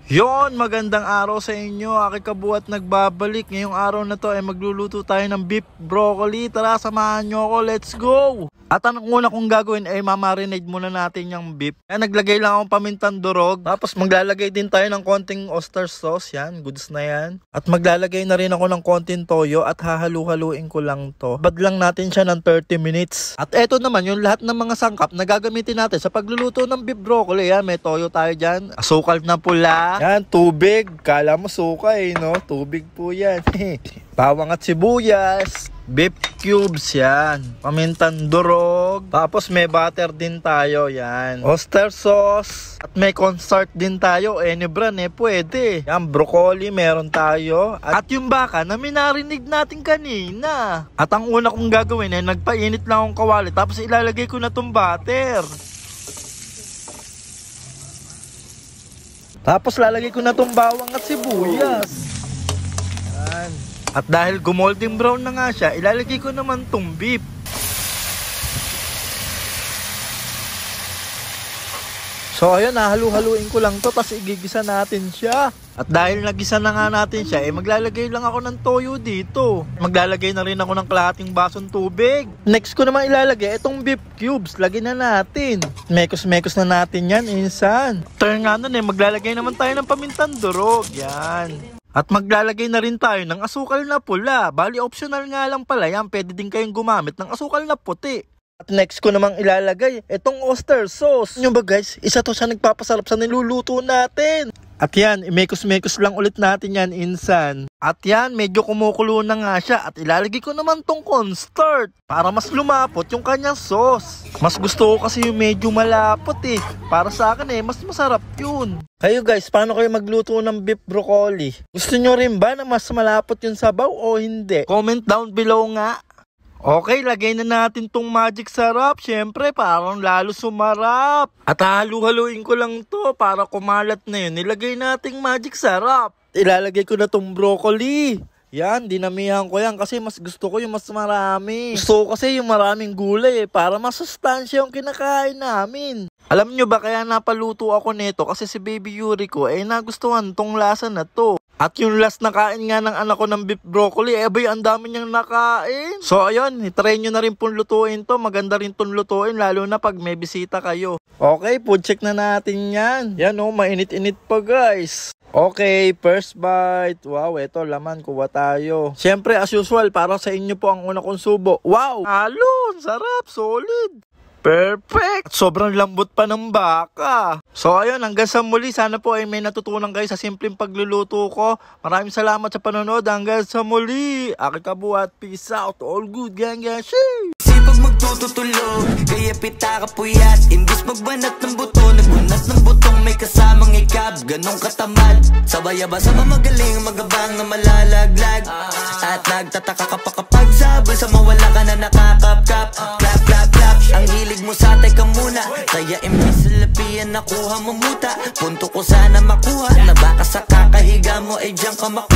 Yon, magandang araw sa inyo. Aking kabuat nagbabalik. Ngayong araw na to ay magluluto tayo ng beef broccoli. Tara, samahan nyo ako. Let's go! At ang una kong gagawin ay mamarinate muna natin yung beef. Kaya naglagay lang akong pamintang durog. Tapos maglalagay din tayo ng konting oyster sauce. Yan, goods na yan. At maglalagay na rin ako ng konting toyo at hahalu-haluin ko lang to. Bad lang natin siya ng 30 minutes. At eto naman yung lahat ng mga sangkap na gagamitin natin sa pagluluto ng beef broccoli. Yan, may toyo tayo dyan. Asukal na pula. Yan, tubig. Kala mo suka no? Tubig po yan. Bawang at sibuyas. Beef cubes, yan. Pamintang durog. Tapos may butter din tayo, yan. Oyster sauce. At may cornstarch din tayo. Any brand, pwede. Yan, broccoli, meron tayo. At yung baka na minarinig natin kanina. At ang una kong gagawin ay nagpainit lang akong kawali. Tapos ilalagay ko na tong butter. Tapos lalagay ko na tong bawang at sibuyas. Yan. At dahil gumolden brown na nga siya, ilalagay ko naman tong beef. So ayun, hahalu-haluin ko lang to, tapos igigisa natin siya. At dahil nagisa na nga natin siya, maglalagay lang ako ng toyo dito. Maglalagay na rin ako ng kalahating basong tubig. Next ko naman ilalagay itong beef cubes. Lagyan na natin. Mekos-mekos na natin yan, insan. Turn nga nun maglalagay naman tayo ng pamintang durog. Yan. At maglalagay na rin tayo ng asukal na pula. Bali optional nga lang pala yan. Pwede din kayong gumamit ng asukal na puti. At next ko namang ilalagay itong oyster sauce. Yun ba guys, isa to sa nagpapasarap sa niluluto natin. At yan, imekos-mekos lang ulit natin yan, insan. At yan, medyo kumukulo na nga siya. At ilalagay ko naman tong cornstarch para mas lumapot yung kanyang sauce. Mas gusto ko kasi yung medyo malapot Para sa akin mas masarap yun. Kayo guys, paano kayo magluto ng beef broccoli? Gusto nyo rin ba na mas malapot yung sabaw o hindi? Comment down below nga. Okay, lagay na natin tong magic sarap. Siyempre, parang lalo sumarap. At halu-haluin ko lang to para kumalat na yun. Nilagay nating magic sarap. Ilalagay ko na tong broccoli. Yan, dinamihan ko yan kasi mas gusto ko yung mas marami. Gusto ko kasi yung maraming gulay para masustansya yung kinakain namin. Alam nyo ba kaya napaluto ako nito kasi si Baby Yuri ko nagustuhan tong lasa na to. At yung last na kain nga ng anak ko ng beef broccoli, abay, ang dami niyang nakain. So ayun, try nyo na rin pong lutuin to. Maganda rin tong lutuin, lalo na pag may bisita kayo. Okay, food check na natin yan. Yan mainit-init pa guys. Okay, first bite. Wow, eto laman, kuha tayo. Siyempre, as usual, para sa inyo po ang una kong subo. Wow, alon, sarap, solid. Perfect! Sobrang lambot pa ng baka. So ayun, hanggang sa muli. Sana po ay may natutunan kayo sa simpleng pagluluto ko. Maraming salamat sa panonood. Hanggang sa muli. Aking kabuhat. Peace out. All good. Gang. Sipag magtututulog, kaya pita ka puyat. Imbis magbanat ng buto, nagbunat ng butong may kasamang ikab. Ganong katamad, sabay-aba sa mamagaling, magabang na malalaglag. At nagtataka ka pa kapag sabay sa mawala ka na nakakapkap. Clap, clap, clap, ang hilig mo sa teka muna. Kaya imbis sa lapian nakuha mo muta. Punto ko sana makuha, na baka sa kakahiga mo ay diyan ka makuha.